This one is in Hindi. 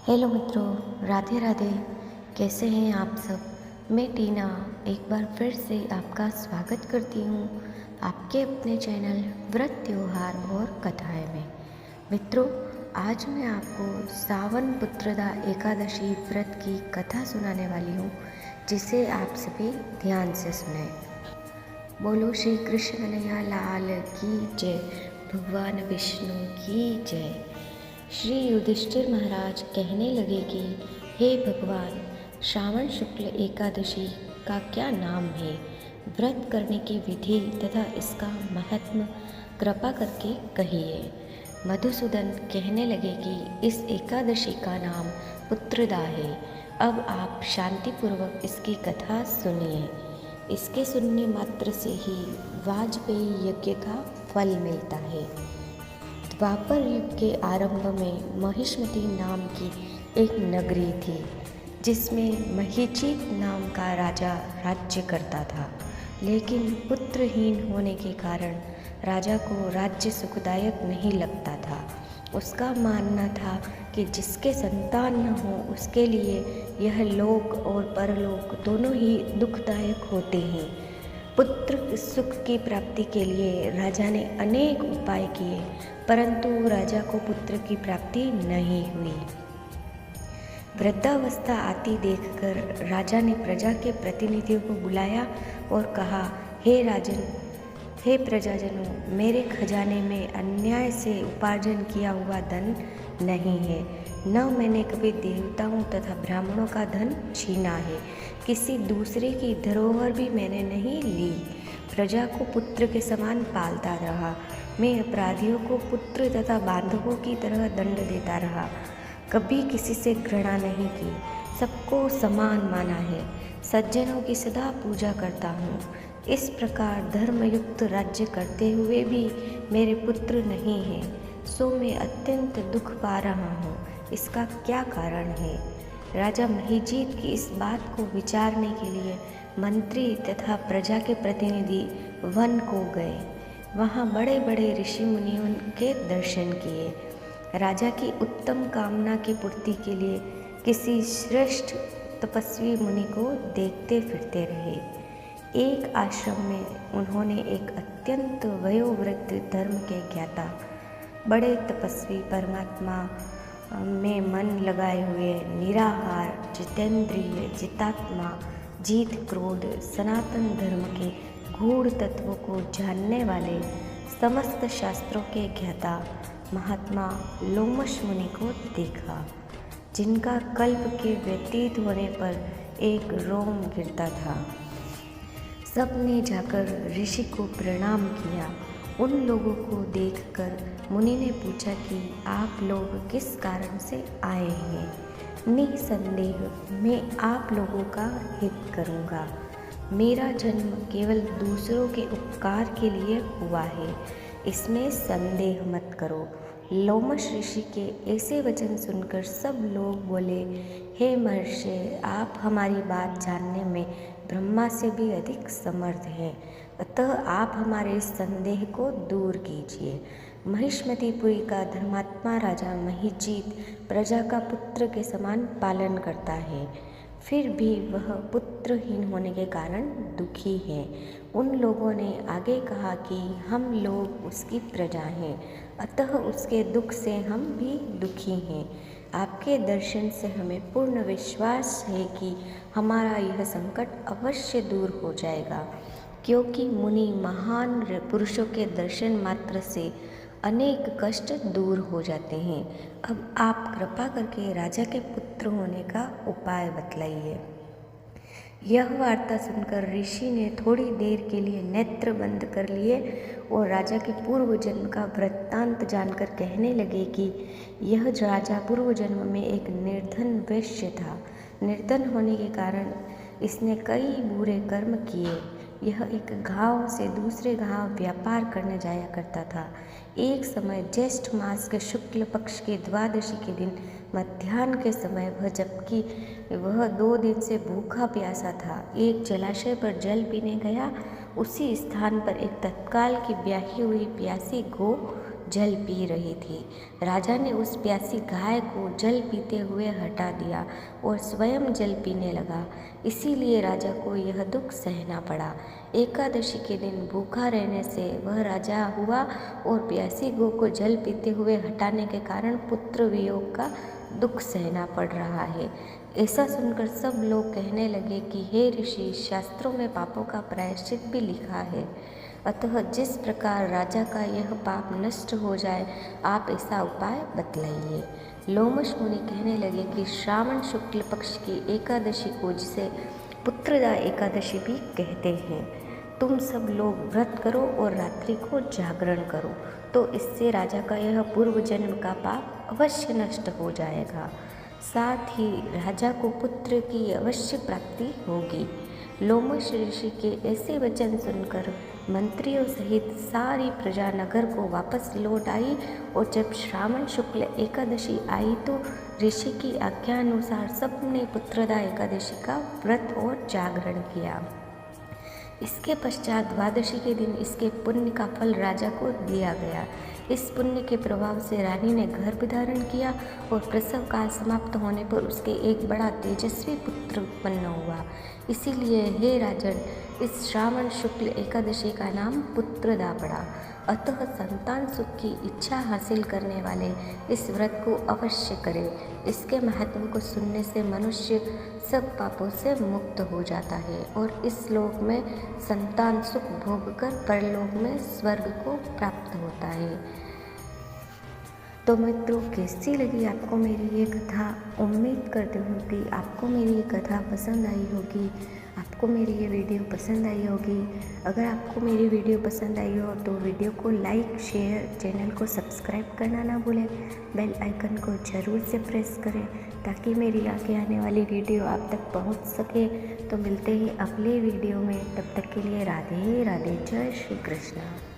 हेलो मित्रों, राधे राधे। कैसे हैं आप सब। मैं टीना एक बार फिर से आपका स्वागत करती हूँ आपके अपने चैनल व्रत त्योहार और कथाएं में। मित्रों, आज मैं आपको सावन पुत्रदा एकादशी व्रत की कथा सुनाने वाली हूँ, जिसे आप सभी ध्यान से सुने। बोलो श्री कृष्ण कन्हैया लाल की जय, भगवान विष्णु की जय। श्री युधिष्ठिर महाराज कहने लगे कि हे भगवान, श्रावण शुक्ल एकादशी का क्या नाम है, व्रत करने की विधि तथा इसका महात्म्य कृपा करके कहिए। मधुसूदन कहने लगे कि इस एकादशी का नाम पुत्रदा है। अब आप शांतिपूर्वक इसकी कथा सुनिए। इसके सुनने मात्र से ही वाजपेयी यज्ञ का फल मिलता है। द्वापर युग के आरंभ में महिष्मती नाम की एक नगरी थी, जिसमें महीचित नाम का राजा राज्य करता था। लेकिन पुत्रहीन होने के कारण राजा को राज्य सुखदायक नहीं लगता था। उसका मानना था कि जिसके संतान न हो उसके लिए यह लोक और परलोक दोनों ही दुखदायक होते हैं। पुत्र सुख की प्राप्ति के लिए राजा ने अनेक उपाय किए, परंतु राजा को पुत्र की प्राप्ति नहीं हुई। वृद्धावस्था आती देखकर राजा ने प्रजा के प्रतिनिधियों को बुलाया और कहा, हे राजन, हे प्रजाजनों, मेरे खजाने में अन्याय से उपार्जन किया हुआ धन नहीं है। न मैंने कभी देवताओं तथा ब्राह्मणों का धन छीना है। किसी दूसरे की धरोहर भी मैंने नहीं ली। प्रजा को पुत्र के समान पालता रहा। मैं अपराधियों को पुत्र तथा बांधवों की तरह दंड देता रहा। कभी किसी से घृणा नहीं की, सबको समान माना है। सज्जनों की सदा पूजा करता हूँ। इस प्रकार धर्मयुक्त राज्य करते हुए भी मेरे पुत्र नहीं है, सो मैं अत्यंत दुख पा रहा हूँ। इसका क्या कारण है। राजा महीजीत की इस बात को विचारने के लिए मंत्री तथा प्रजा के प्रतिनिधि वन को गए। वहाँ बड़े बड़े ऋषि मुनियों के दर्शन किए। राजा की उत्तम कामना की पूर्ति के लिए किसी श्रेष्ठ तपस्वी मुनि को देखते फिरते रहे। एक आश्रम में उन्होंने एक अत्यंत वयोवृद्ध धर्म के ज्ञाता, बड़े तपस्वी, परमात्मा में मन लगाए हुए, निराहार, जितेंद्रिय, जितात्मा, जीत क्रोध, सनातन धर्म के गूढ़ तत्वों को जानने वाले, समस्त शास्त्रों के ज्ञाता महात्मा लोमश मुनि को देखा, जिनका कल्प के व्यतीत होने पर एक रोम गिरता था। सबने जाकर ऋषि को प्रणाम किया। उन लोगों को देखकर मुनि ने पूछा कि आप लोग किस कारण से आए हैं। निसंदेह मैं आप लोगों का हित करूँगा। मेरा जन्म केवल दूसरों के उपकार के लिए हुआ है, इसमें संदेह मत करो। लोमश ऋषि के ऐसे वचन सुनकर सब लोग बोले, हे महर्षि, आप हमारी बात जानने में ब्रह्मा से भी अधिक समर्थ हैं, अतः आप हमारे इस संदेह को दूर कीजिए। महिष्मतीपुरी का धर्मात्मा राजा महीजीत प्रजा का पुत्र के समान पालन करता है, फिर भी वह पुत्रहीन होने के कारण दुखी है। उन लोगों ने आगे कहा कि हम लोग उसकी प्रजा हैं, अतः उसके दुख से हम भी दुखी हैं। आपके दर्शन से हमें पूर्ण विश्वास है कि हमारा यह संकट अवश्य दूर हो जाएगा, क्योंकि मुनि महान पुरुषों के दर्शन मात्र से अनेक कष्ट दूर हो जाते हैं। अब आप कृपा करके राजा के पुत्र होने का उपाय बतलाइए। यह वार्ता सुनकर ऋषि ने थोड़ी देर के लिए नेत्र बंद कर लिए और राजा के पूर्व जन्म का वृत्तांत जानकर कहने लगे कि यह राजा पूर्व जन्म में एक निर्धन वैश्य था। निर्धन होने के कारण इसने कई बुरे कर्म किए। यह एक गांव से दूसरे गांव व्यापार करने जाया करता था। एक समय ज्येष्ठ मास के शुक्ल पक्ष के द्वादशी के दिन मध्याह्न के समय जबकि वह 2 दिन से भूखा प्यासा था, एक जलाशय पर जल पीने गया। उसी स्थान पर एक तत्काल की ब्याही हुई प्यासी गो जल पी रही थी। राजा ने उस प्यासी गाय को जल पीते हुए हटा दिया और स्वयं जल पीने लगा। इसीलिए राजा को यह दुख सहना पड़ा। एकादशी के दिन भूखा रहने से वह राजा हुआ और प्यासी गौ को जल पीते हुए हटाने के कारण पुत्र वियोग का दुख सहना पड़ रहा है। ऐसा सुनकर सब लोग कहने लगे कि हे ऋषि, शास्त्रों में पापों का प्रायश्चित भी लिखा है, अतः जिस प्रकार राजा का यह पाप नष्ट हो जाए आप ऐसा उपाय बतलाइए। लोमश मुनि कहने लगे कि श्रावण शुक्ल पक्ष की एकादशी को जिसे पुत्रदा एकादशी भी कहते हैं, तुम सब लोग व्रत करो और रात्रि को जागरण करो, तो इससे राजा का यह पूर्व जन्म का पाप अवश्य नष्ट हो जाएगा। साथ ही राजा को पुत्र की अवश्य प्राप्ति होगी। लोमश ऋषि के ऐसे वचन सुनकर मंत्रियों सहित सारी प्रजा नगर को वापस लौट आई और जब श्रावण शुक्ल एकादशी आई तो ऋषि की आज्ञा अनुसार सबने पुत्रदा एकादशी का व्रत और जागरण किया। इसके पश्चात द्वादशी के दिन इसके पुण्य का फल राजा को दिया गया। इस पुण्य के प्रभाव से रानी ने गर्भ धारण किया और प्रसव काल समाप्त होने पर उसके एक बड़ा तेजस्वी पुत्र उत्पन्न हुआ। इसीलिए हे राजन, इस श्रावण शुक्ल एकादशी का नाम पुत्रदा पड़ा। अतः संतान सुख की इच्छा हासिल करने वाले इस व्रत को अवश्य करें। इसके महत्व को सुनने से मनुष्य सब पापों से मुक्त हो जाता है और इस लोक में संतान सुख भोगकर परलोक में स्वर्ग को प्राप्त होता है। तो मित्रों, कैसी लगी आपको मेरी ये कथा? उम्मीद करती हूँ कि आपको मेरी ये कथा पसंद आई होगी, आपको मेरी ये वीडियो पसंद आई होगी। अगर आपको मेरी वीडियो पसंद आई हो तो वीडियो को लाइक, शेयर, चैनल को सब्सक्राइब करना ना भूलें। बेल आइकन को ज़रूर से प्रेस करें ताकि मेरी आगे आने वाली वीडियो आप तक पहुंच सके। तो मिलते ही अगले वीडियो में, तब तक के लिए राधे राधे, जय श्री कृष्ण।